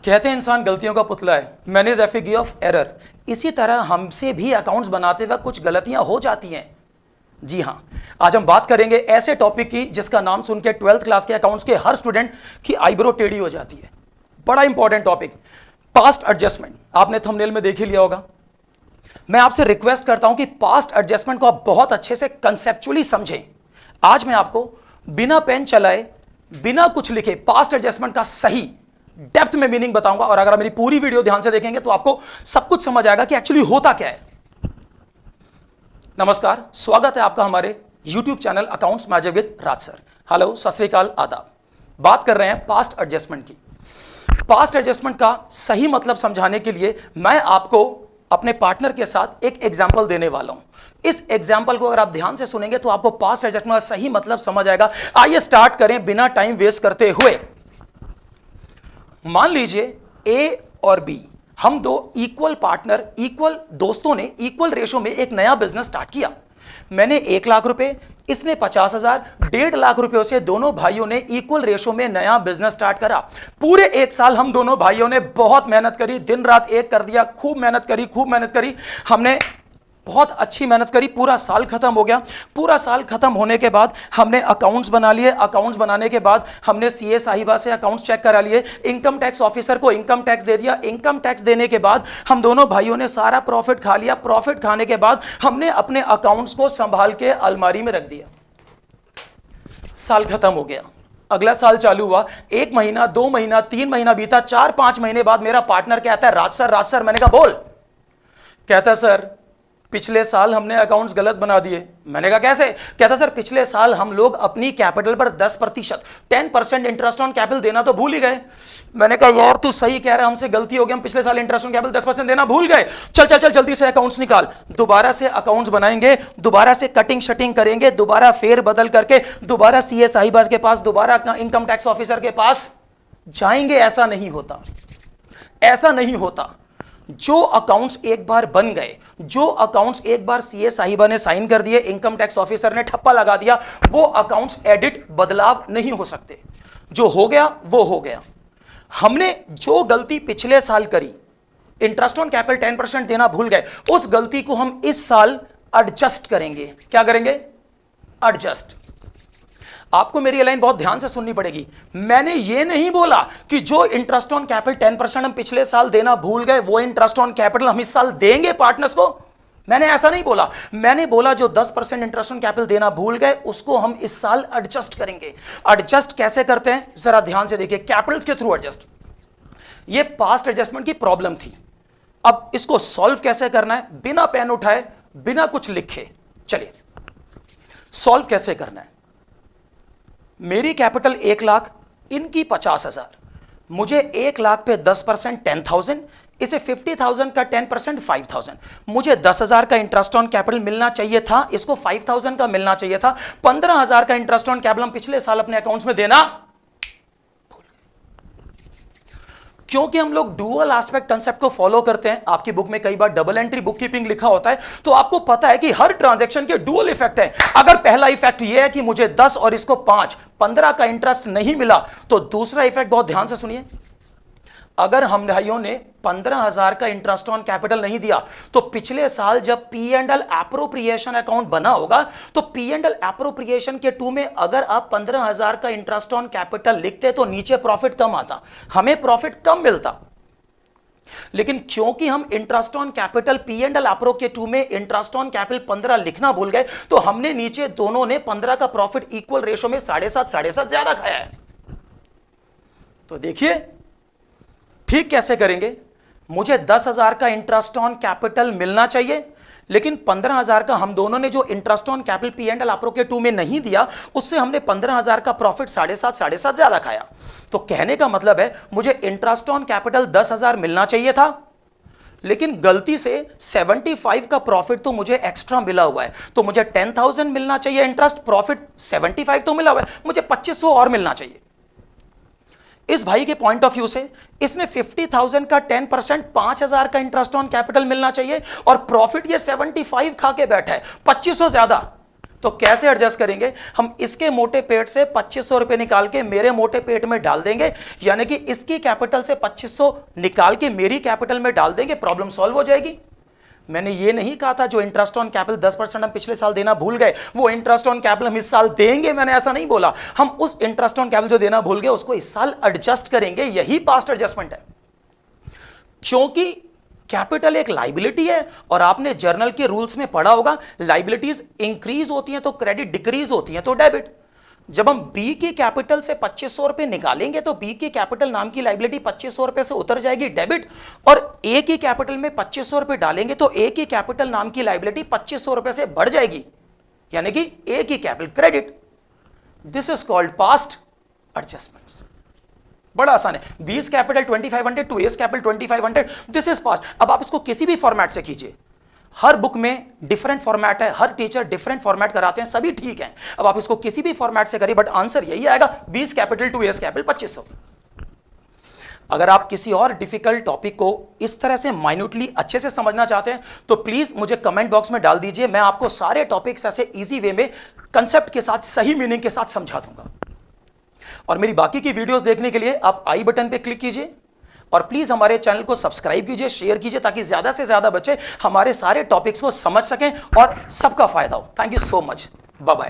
कहते हैं इंसान गलतियों का पुतला है, मैन इज एफिगी ऑफ एरर। इसी तरह हमसे भी अकाउंट्स बनाते वक्त कुछ गलतियां हो जाती हैं। जी हां, आज हम बात करेंगे ऐसे टॉपिक की जिसका नाम सुन के 12th क्लास के अकाउंट्स के हर स्टूडेंट की आईब्रो टेढ़ी हो जाती है। बड़ा इंपॉर्टेंट टॉपिक, पास्ट एडजस्टमेंट। आपने थंबनेल में देख ही लिया होगा। मैं आपसे रिक्वेस्ट करता हूं कि पास्ट एडजस्टमेंट को आप बहुत अच्छे से कंसेप्चुअली समझें। आज मैं आपको बिना पेन चलाए, बिना कुछ लिखे पास्ट एडजस्टमेंट का सही डेप्थ में मीनिंग बताऊंगा, और अगर आप मेरी पूरी वीडियो ध्यान से देखेंगे तो आपको सब कुछ समझ आएगा कि एक्चुअली होता क्या है। नमस्कार, स्वागत है आपका हमारे YouTube channel accounts magic with Raj sir. Hello, सत श्री अकाल, आदाब। बात कर रहे हैं पास्ट एडजस्टमेंट की। पास्ट एडजस्टमेंट का सही मतलब समझाने के लिए मैं आपको अपने पार्टनर के साथ एक एग्जाम्पल देने वाला हूं। इस एग्जाम्पल को अगर आप ध्यान से सुनेंगे तो आपको पास्ट एडजस्टमेंट का सही मतलब समझ आएगा। आइए स्टार्ट करें बिना टाइम वेस्ट करते हुए। मान लीजिए ए और बी, हम दो इक्वल पार्टनर, इक्वल दोस्तों ने इक्वल रेशो में एक नया बिजनेस स्टार्ट किया। मैंने 1 लाख रुपए, इसने 50,000, 1.5 लाख रुपए से दोनों भाइयों ने इक्वल रेशो में नया बिजनेस स्टार्ट करा। पूरे 1 साल हम दोनों भाइयों ने बहुत मेहनत करी, दिन रात एक कर दिया, खूब मेहनत करी, हमने बहुत अच्छी मेहनत करी। पूरा साल खत्म हो गया। पूरा साल खत्म होने के बाद हमने अकाउंट्स बना लिए। अकाउंट्स बनाने के बाद हमने सीए साहिबा से अकाउंट्स चेक करा लिए। इनकम टैक्स ऑफिसर को इनकम टैक्स दे दिया। इनकम टैक्स देने के बाद हम दोनों भाइयों ने सारा प्रॉफिट खा लिया। प्रॉफिट खाने के बाद हमने अपने अकाउंट्स को संभाल के अलमारी में रख दिया। साल खत्म हो गया, अगला साल चालू हुआ। 1 महीना, 2 महीना, 3 महीना बीता। 4-5 महीने बाद मेरा पार्टनर कहता है, राज सर। मैंने कहा बोल। कहता है, सर पिछले साल हमने अकाउंट्स गलत बना दिए। मैंने कहा कैसे? कहता सर पिछले साल हम लोग अपनी कैपिटल पर 10%, 10% इंटरेस्ट ऑन कैपिटल देना तो भूल ही गए। मैंने कहा यार तू सही कह रहा है, हमसे गलती हो गई, हम पिछले साल इंटरेस्ट ऑन कैपिटल 10% देना भूल गए। चल जल्दी से अकाउंट्स निकाल। दोबारा से अकाउंट्स बनाएंगे, दोबारा से कटिंग शटिंग करेंगे, दोबारा फेर बदल करके दोबारा सीए साहिबा के पास, दोबारा इनकम टैक्स ऑफिसर के पास जाएंगे। ऐसा नहीं होता। जो अकाउंट्स एक बार बन गए, जो अकाउंट्स एक बार सीए साहिबा ने साइन कर दिए, इनकम टैक्स ऑफिसर ने ठप्पा लगा दिया, वो अकाउंट्स एडिट, बदलाव नहीं हो सकते। जो हो गया वो हो गया। हमने जो गलती पिछले साल करी, इंटरेस्ट ऑन कैपिटल 10% देना भूल गए, उस गलती को हम इस साल एडजस्ट करेंगे। क्या करेंगे? एडजस्ट। आपको मेरी लाइन बहुत ध्यान से सुननी पड़ेगी। मैंने ये नहीं बोला कि जो इंटरेस्ट ऑन कैपिटल 10% हम पिछले साल देना भूल गए, वो इंटरेस्ट ऑन कैपिटल हम इस साल देंगे पार्टनर्स को। मैंने ऐसा नहीं बोला। मैंने बोला जो 10% इंटरेस्ट ऑन कैपिटल देना भूल गए, उसको हम इस साल एडजस्ट करेंगे। एडजस्ट कैसे करते हैं जरा ध्यान से देखिए। कैपिटल्स के थ्रू एडजस्ट। ये पास्ट एडजस्टमेंट की प्रॉब्लम थी। अब इसको सॉल्व कैसे करना है, बिना पेन उठाए, बिना कुछ लिखे, चलिए सॉल्व कैसे करना है। मेरी कैपिटल 1 लाख, इनकी 50,000। मुझे 1 लाख पे 10% 10,000, इसे 50,000 का 10% 5,000। मुझे 10,000 का इंटरेस्ट ऑन कैपिटल मिलना चाहिए था, इसको 5,000 का मिलना चाहिए था। 15,000 का इंटरेस्ट ऑन कैपिटल हम पिछले साल अपने अकाउंट्स में देना, क्योंकि हम लोग डुअल एस्पेक्ट कंसेप्ट को फॉलो करते हैं। आपकी बुक में कई बार डबल एंट्री बुक कीपिंग लिखा होता है, तो आपको पता है कि हर ट्रांजैक्शन के डुअल इफेक्ट है। अगर पहला इफेक्ट यह है कि मुझे 10 और इसको 5, 15 का इंटरेस्ट नहीं मिला, तो दूसरा इफेक्ट बहुत ध्यान से सुनिए। अगर हम भाइयों ने 15,000 का इंटरेस्ट ऑन कैपिटल नहीं दिया, तो पिछले साल जब P&L एप्रोप्रिएशन अकाउंट बना होगा, तो P&L एप्रोप्रिएशन के 2 में अगर आप 15,000 का इंटरेस्ट ऑन कैपिटल लिखते तो नीचे प्रॉफिट कम आता, हमें प्रॉफिट कम मिलता। लेकिन क्योंकि हम interest on capital P&L appro के 2 में इंटरेस्ट ऑन कैपिटल 15 लिखना भूल गए, तो हमने नीचे दोनों ने 15 का प्रॉफिट इक्वल रेशो में 7.5 ज्यादा खाया है। तो देखिए ठीक कैसे करेंगे। मुझे 10,000 का इंटरेस्ट ऑन कैपिटल मिलना चाहिए, लेकिन 15,000 का हम दोनों ने जो interest on capital P&L appro के 2 में नहीं दिया, उससे हमने 15,000 का प्रॉफिट 7.5 ज्यादा खाया। तो कहने का मतलब है मुझे इंटरेस्ट ऑन कैपिटल 10,000 मिलना चाहिए था, लेकिन गलती से 75 का प्रॉफिट तो मुझे एक्स्ट्रा मिला हुआ है। तो मुझे 10,000 मिलना चाहिए इंटरेस्ट, प्रॉफिट 75 तो मिला हुआ है, मुझे 2,500 और मिलना चाहिए। इस भाई के पॉइंट ऑफ व्यू से इसने 50,000 का 10% 5,000 का इंटरेस्ट ऑन कैपिटल मिलना चाहिए, और प्रॉफिट ये 75 खा के बैठा है, 2,500 ज्यादा। तो कैसे एडजस्ट करेंगे? हम इसके मोटे पेट से 2500 रुपए निकाल के मेरे मोटे पेट में डाल देंगे, यानी कि इसकी कैपिटल से 2500 निकाल के मेरी कैपिटल में डाल देंगे, प्रॉब्लम सॉल्व हो जाएगी। मैंने ये नहीं कहा था जो इंटरेस्ट ऑन कैपिटल 10% हम पिछले साल देना भूल गए वो इंटरेस्ट ऑन कैपिटल हम इस साल देंगे, मैंने ऐसा नहीं बोला। हम उस इंटरेस्ट ऑन कैपिटल जो देना भूल गए उसको इस साल एडजस्ट करेंगे, यही पास्ट एडजस्टमेंट है। क्योंकि कैपिटल एक लाइबिलिटी है और आपने जर्नल के रूल्स में पढ़ा होगा, लाइबिलिटीज इंक्रीज होती हैं तो क्रेडिट डिक्रीज होती हैं तो डेबिट। जब हम बी की कैपिटल से 2500 रुपए निकालेंगे तो बी की कैपिटल नाम की लाइबिलिटी 2500 रुपए से उतर जाएगी डेबिट, और ए की कैपिटल में 2500 रुपए डालेंगे तो ए की कैपिटल नाम की लाइबिलिटी 2500 रुपए से बढ़ जाएगी, यानी कि ए की capital credit. This is called past adjustments. बड़ा आसान है। B's capital 2500 to S capital 2500, this is past. अब आप इसको किसी भी फॉर्मेट से कीजिए, हर बुक में डिफरेंट फॉर्मेट है, हर टीचर डिफरेंट फॉर्मेट कराते हैं, सभी ठीक है। अब आप इसको किसी भी फॉर्मेट से करिए बट आंसर यही आएगा, 20 कैपिटल टू एस कैपिटल 2500। अगर आप किसी और डिफिकल्ट टॉपिक को इस तरह से माइन्यूटली अच्छे से समझना चाहते हैं तो प्लीज मुझे कमेंट बॉक्स में डाल दीजिए, मैं आपको सारे टॉपिक्स ऐसे इजी वे में कंसेप्ट के साथ सही मीनिंग के साथ समझा दूंगा। और मेरी बाकी की वीडियोस देखने के लिए आप आई बटन पे क्लिक कीजिए और प्लीज हमारे चैनल को सब्सक्राइब कीजिए, शेयर कीजिए ताकि ज्यादा से ज्यादा बच्चे हमारे सारे टॉपिक्स को समझ सकें और सबका फायदा हो। Thank you so much, bye bye.